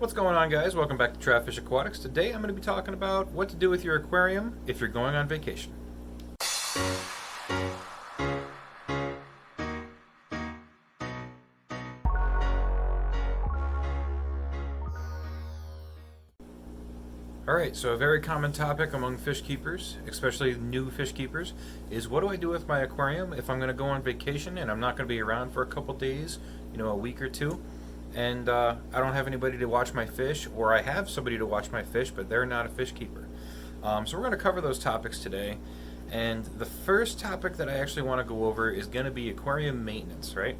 What's going on, guys? Welcome back to Fish Aquatics. Today I'm going to be talking about what to do with your aquarium if you're going on vacation. Alright, so a very common topic among fish keepers, especially new fish keepers, is what do I do with my aquarium if I'm going to go on vacation and I'm not going to be around for a couple days, a week or two, and I don't have anybody to watch my fish, or I have somebody to watch my fish, but they're not a fish keeper. So we're going to cover those topics today, and the first topic that I actually want to go over is going to be aquarium maintenance, right?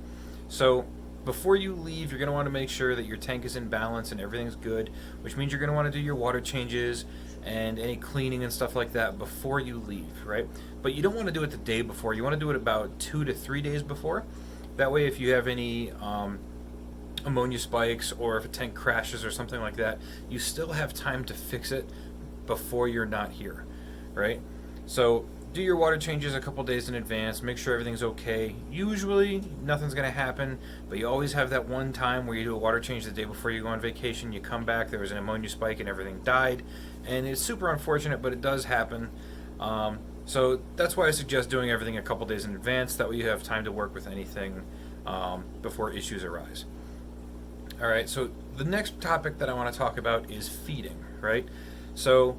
So before you leave, you're going to want to make sure that your tank is in balance and everything's good, which means you're going to want to do your water changes and any cleaning and stuff like that before you leave, right? But you don't want to do it the day before. You want to do it about 2 to 3 days before. That way, if you have any ammonia spikes or if a tank crashes or something like that, you still have time to fix it before you're not here, right? So do your water changes a couple days in advance, make sure everything's okay. Usually nothing's going to happen, but you always have that one time where you do a water change the day before you go on vacation, you come back, there was an ammonia spike and everything died, and it's super unfortunate, but it does happen. So that's why I suggest doing everything a couple days in advance. That way you have time to work with anything before issues arise. Alright, so the next topic that I want to talk about is feeding, right? So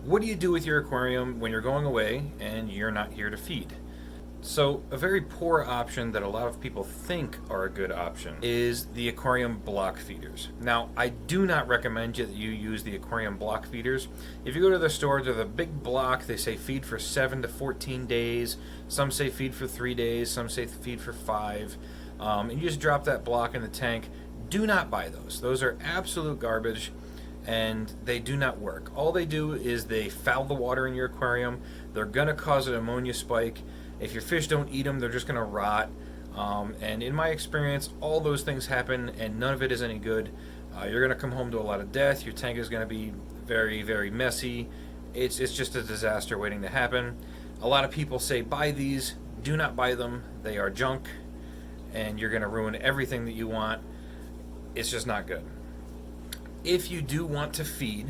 what do you do with your aquarium when you're going away and you're not here to feed? So a very poor option that a lot of people think are a good option is the aquarium block feeders. Now, I do not recommend that you use the aquarium block feeders. If you go to the store, they're the big block. They say feed for 7 to 14 days. Some say feed for 3 days. Some say feed for 5. And you just drop that block in the tank. Do not buy those. Those are absolute garbage, and they do not work. All they do is they foul the water in your aquarium. They're going to cause an ammonia spike. If your fish don't eat them, they're just going to rot. And in my experience, all those things happen, and none of it is any good. You're going to come home to a lot of death. Your tank is going to be very, very messy. It's just a disaster waiting to happen. A lot of people say buy these. Do not buy them. They are junk, and you're going to ruin everything that you want. It's just not good. If you do want to feed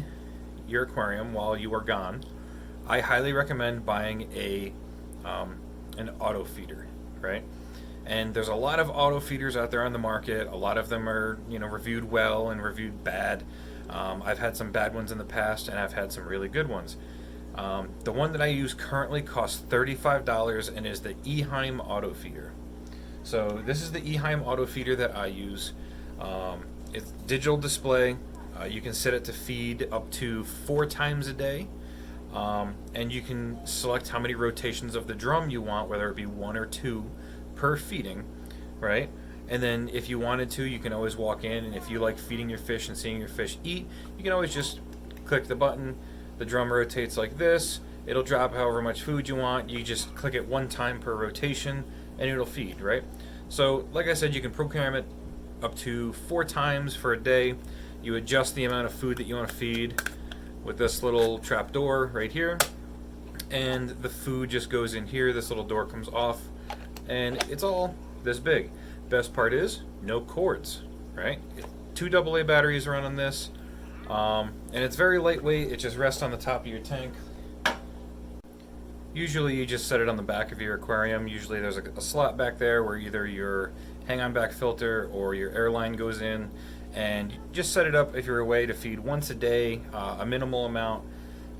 your aquarium while you are gone, I highly recommend buying an auto feeder, right? And there's a lot of auto feeders out there on the market. A lot of them are, reviewed well and reviewed bad. I've had some bad ones in the past, and I've had some really good ones. The one that I use currently costs $35 and is the Eheim auto feeder. So this is the Eheim auto feeder that I use. It's digital display. You can set it to feed up to 4 times a day, and you can select how many rotations of the drum you want, whether it be 1 or 2 per feeding, right? And then if you wanted to, you can always walk in, and if you like feeding your fish and seeing your fish eat, you can always just click the button. The drum rotates like this. It'll drop however much food you want. You just click it 1 time per rotation, and it'll feed, right? So like I said, you can program it up to 4 times for a day. You adjust the amount of food that you want to feed with this little trap door right here, and the food just goes in here. This little door comes off, and it's all this big. Best part is no cords, right? 2 AA batteries run on this, and it's very lightweight. It just rests on the top of your tank. Usually you just set it on the back of your aquarium. Usually there's a slot back there where either your hang-on back filter or your air line goes in, and just set it up if you're away to feed once a day, a minimal amount,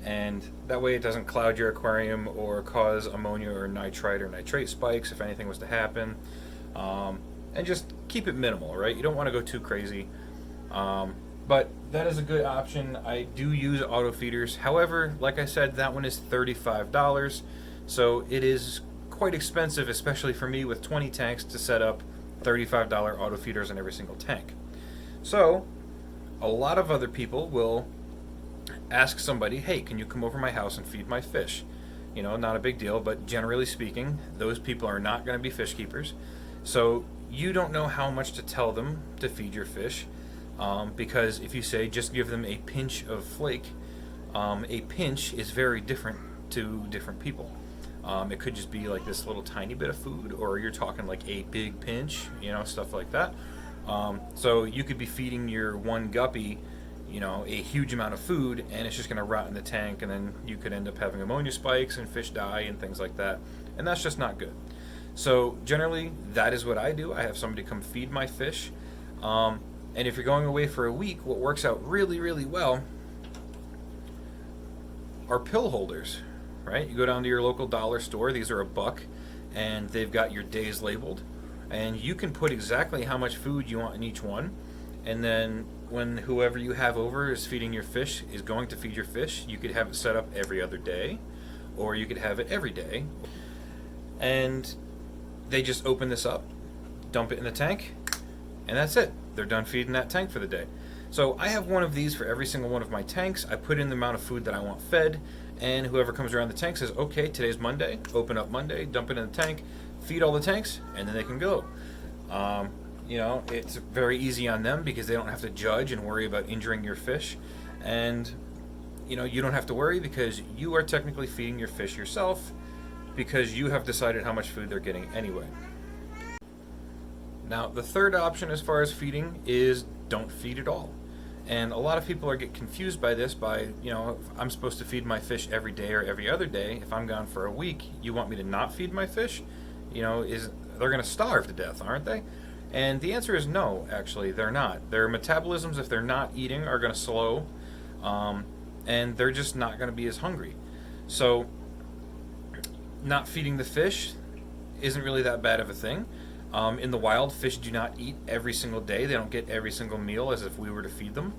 and that way it doesn't cloud your aquarium or cause ammonia or nitrite or nitrate spikes if anything was to happen. And just keep it minimal, right? You don't want to go too crazy. But that is a good option. I do use auto feeders. However, like I said, that one is $35. So it is quite expensive, especially for me with 20 tanks, to set up $35 auto feeders in every single tank. So a lot of other people will ask somebody, hey, can you come over my house and feed my fish? Not a big deal, but generally speaking, those people are not going to be fish keepers. So you don't know how much to tell them to feed your fish, because if you say just give them a pinch of flake, a pinch is very different to different people. It could just be like this little tiny bit of food, or you're talking like a big pinch, stuff like that. So you could be feeding your one guppy, you know, a huge amount of food, and it's just going to rot in the tank, and then you could end up having ammonia spikes and fish die and things like that, and that's just not good. So generally, that is what I do. I have somebody come feed my fish, and if you're going away for a week, what works out really, really well are pill holders, right? You go down to your local dollar store, these are $1, and they've got your days labeled, and you can put exactly how much food you want in each one, and then when whoever you have over is feeding your fish is going to feed your fish, you could have it set up every other day, or you could have it every day, and they just open this up, dump it in the tank, and that's it. They're done feeding that tank for the day. So I have one of these for every single one of my tanks. I put in the amount of food that I want fed, and whoever comes around the tank says, okay, today's Monday, open up Monday, dump it in the tank, feed all the tanks, and then they can go. You know, it's very easy on them because they don't have to judge and worry about injuring your fish, and you know, you don't have to worry because you are technically feeding your fish yourself because you have decided how much food they're getting anyway. Now, the third option as far as feeding is don't feed at all. And a lot of people get confused by this by, you know, if I'm supposed to feed my fish every day or every other day. If I'm gone for a week, you want me to not feed my fish? You know, they're going to starve to death, aren't they? And the answer is no, actually, they're not. Their metabolisms, if they're not eating, are going to slow, and they're just not going to be as hungry. So, not feeding the fish isn't really that bad of a thing. In the wild, fish do not eat every single day. They don't get every single meal as if we were to feed them.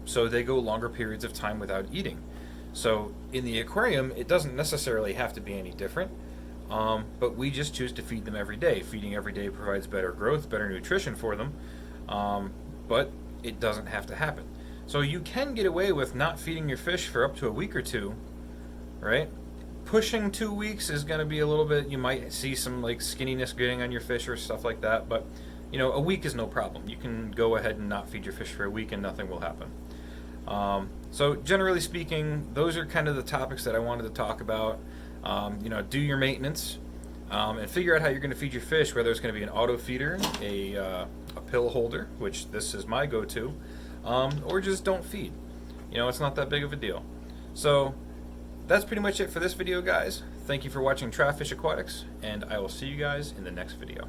So they go longer periods of time without eating. So in the aquarium, it doesn't necessarily have to be any different, but we just choose to feed them every day. Feeding every day provides better growth, better nutrition for them, but it doesn't have to happen. So you can get away with not feeding your fish for up to a week or two, right? Pushing 2 weeks is going to be a little bit, you might see some like skinniness getting on your fish or stuff like that, but you know, a week is no problem. You can go ahead and not feed your fish for a week and nothing will happen. So generally speaking, those are kind of the topics that I wanted to talk about. You know, do your maintenance and figure out how you're going to feed your fish, whether it's going to be an auto feeder, a pill holder, which this is my go-to, or just don't feed. You know, it's not that big of a deal. So that's pretty much it for this video, guys. Thank you for watching Try Fish Aquatics, and I will see you guys in the next video.